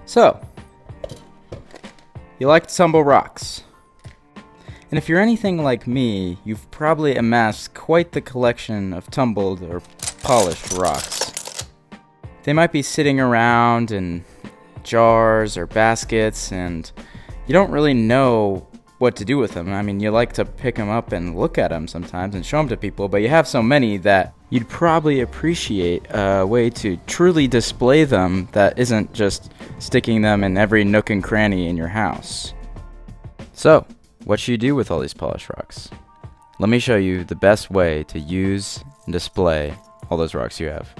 So, you like to tumble rocks. And if you're anything like me, you've probably amassed quite the collection of tumbled or polished rocks. They might be sitting around in jars or baskets, and you don't really know what to do with them. I mean, you like to pick them up and look at them sometimes and show them to people, but you have so many that you'd probably appreciate a way to truly display them that isn't just sticking them in every nook and cranny in your house. So, what should you do with all these polished rocks? Let me show you the best way to use and display all those rocks you have.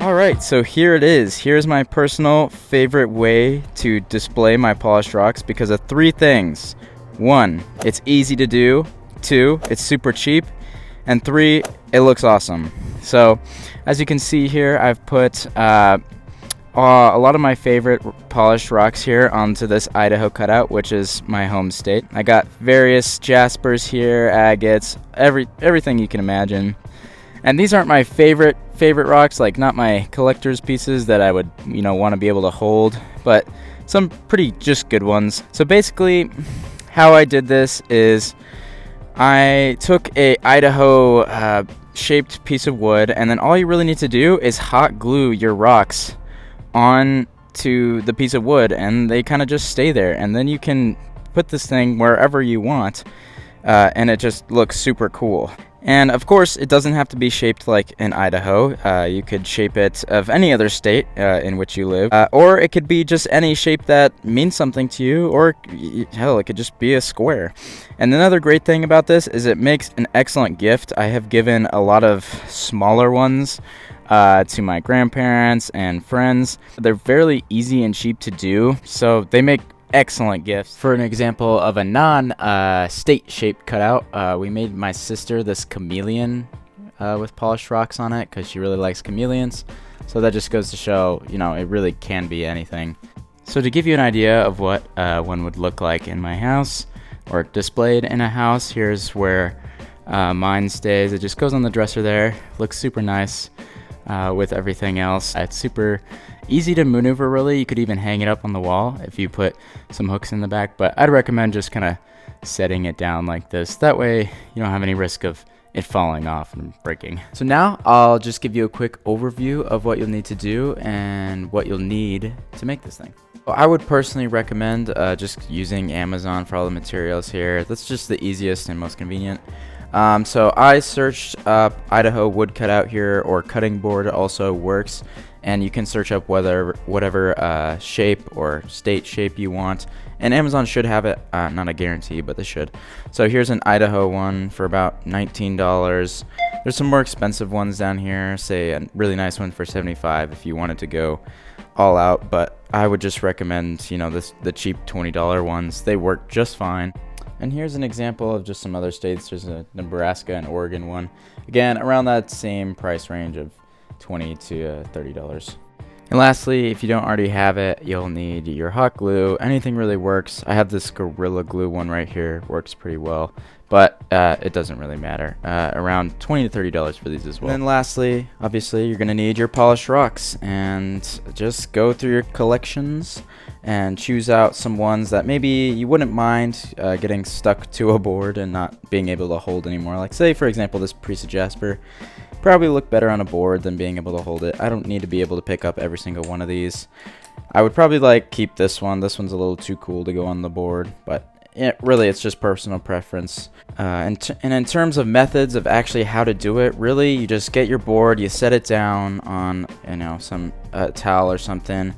Alright, so here it is. Here's my personal favorite way to display my polished rocks because of three things. 1, it's easy to do. 2, it's super cheap. And 3, it looks awesome. So, as you can see here, I've put a lot of my favorite polished rocks here onto this Idaho cutout, which is my home state. I got various jaspers here, agates, everything you can imagine. And these aren't my favorite rocks, like not my collector's pieces that I would, want to be able to hold, but some pretty just good ones. So basically, how I did this is I took a Idaho shaped piece of wood, and then all you really need to do is hot glue your rocks onto the piece of wood, and they kind of just stay there, and then you can put this thing wherever you want, and it just looks super cool. And of course, it doesn't have to be shaped like in Idaho. You could shape it of any other state in which you live, or it could be just any shape that means something to you, or hell, it could just be a square. And another great thing about this is it makes an excellent gift. I have given a lot of smaller ones to my grandparents and friends. They're fairly easy and cheap to do, so they make excellent gifts. For an example of a non-state shaped cutout, we made my sister this chameleon with polished rocks on it because she really likes chameleons. So that just goes to show, it really can be anything. So to give you an idea of what one would look like in my house or displayed in a house, here's where mine stays. It just goes on the dresser there. Looks super nice with everything else. It's super easy to maneuver, really. You could even hang it up on the wall if you put some hooks in the back, but I'd recommend just kind of setting it down like this. That way you don't have any risk of it falling off and breaking. So now I'll just give you a quick overview of what you'll need to do and what you'll need to make this thing. Well, I would personally recommend just using Amazon for all the materials here. That's just the easiest and most convenient. So I searched up Idaho wood cutout here, or cutting board also works, and you can search up whatever shape or state shape you want, and Amazon should have it, not a guarantee, but they should. So here's an Idaho one for about $19. There's some more expensive ones down here, say a really nice one for $75 if you wanted to go all out, but I would just recommend, the cheap $20 ones. They work just fine. And here's an example of just some other states. There's a Nebraska and Oregon one. Again, around that same price range of $20 to $30. And lastly, if you don't already have it, you'll need your hot glue. Anything really works. I have this Gorilla Glue one right here. Works pretty well, but it doesn't really matter. Around $20 to $30 for these as well. And then lastly, obviously, you're going to need your polished rocks. And just go through your collections and choose out some ones that maybe you wouldn't mind getting stuck to a board and not being able to hold anymore. Like, say, for example, this piece of jasper. Probably look better on a board than being able to hold it. I don't need to be able to pick up every single one of these. I would probably keep this one. This one's a little too cool to go on the board, but really it's just personal preference. And in terms of methods of actually how to do it, really you just get your board, you set it down on some towel or something,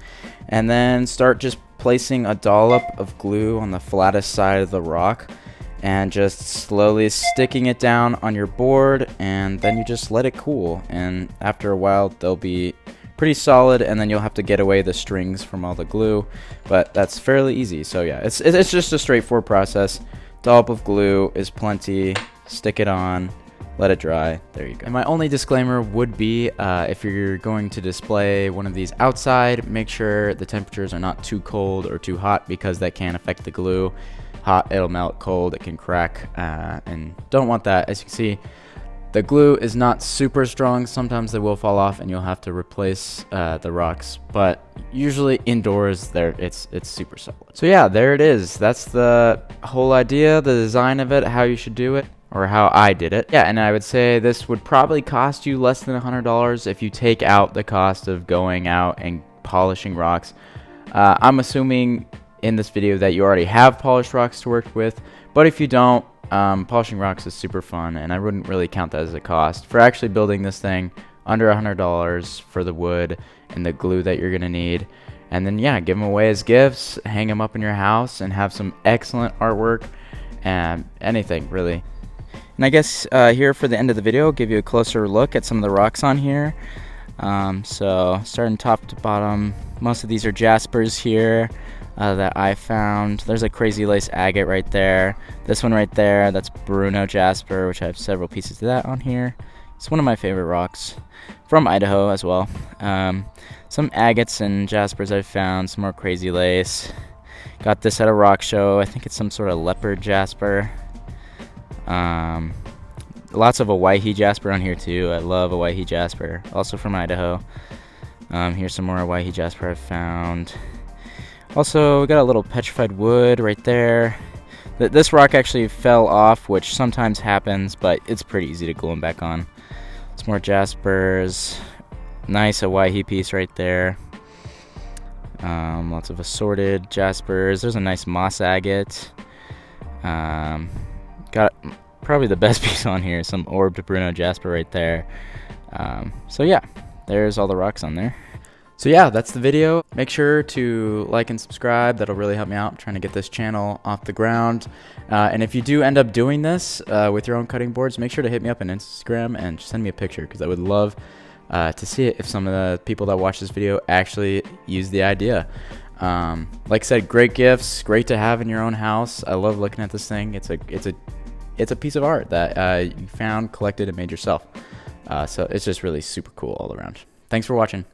and then start just placing a dollop of glue on the flattest side of the rock, and just slowly sticking it down on your board, and then you just let it cool, and after a while they'll be pretty solid, and then you'll have to get away the strings from all the glue, but that's fairly easy. So yeah, it's just a straightforward process. Dollop of glue is plenty. Stick it on, let it dry. There you go. And my only disclaimer would be if you're going to display one of these outside, make sure the temperatures are not too cold or too hot, because that can affect the glue. Hot, it'll melt. Cold, it can crack, and don't want that. As you can see, The glue is not super strong. Sometimes they will fall off and you'll have to replace the rocks, but usually indoors it's super solid. So yeah, there it is. That's the whole idea, the design of it, how you should do it, or how I did it. Yeah, and I would say this would probably cost you less than $100 if you take out the cost of going out and polishing rocks. I'm assuming in this video that you already have polished rocks to work with, but if you don't, polishing rocks is super fun, and I wouldn't really count that as a cost. For actually building this thing, under $100 for the wood and the glue that you're going to need. And then, yeah, give them away as gifts, hang them up in your house, and have some excellent artwork, and anything, really. And I guess here for the end of the video, I'll give you a closer look at some of the rocks on here. So starting top to bottom, most of these are jaspers here. That I found. There's a crazy lace agate right there. This one right there, that's Bruno jasper, which I have several pieces of that on here. It's one of my favorite rocks from Idaho as well. Some agates and jaspers I've found, some more crazy lace. Got this at a rock show. I think it's some sort of leopard jasper. Lots of Hawaii jasper on here too. I love Hawaii jasper, also from Idaho. Here's some more Hawaii jasper I've found. Also, we got a little petrified wood right there. This rock actually fell off, which sometimes happens, but it's pretty easy to glue them back on. Some more jaspers. Nice Hawaii piece right there. Lots of assorted jaspers. There's a nice moss agate. Got probably the best piece on here, some orbed Bruno jasper right there. So yeah, there's all the rocks on there. So yeah, that's the video. Make sure to like and subscribe. That'll really help me out trying to get this channel off the ground. And if you do end up doing this with your own cutting boards, make sure to hit me up on Instagram and just send me a picture, because I would love to see it if some of the people that watch this video actually use the idea. Like I said, great gifts, great to have in your own house. I love looking at this thing. It's a piece of art that you found, collected, and made yourself. So it's just really super cool all around. Thanks for watching.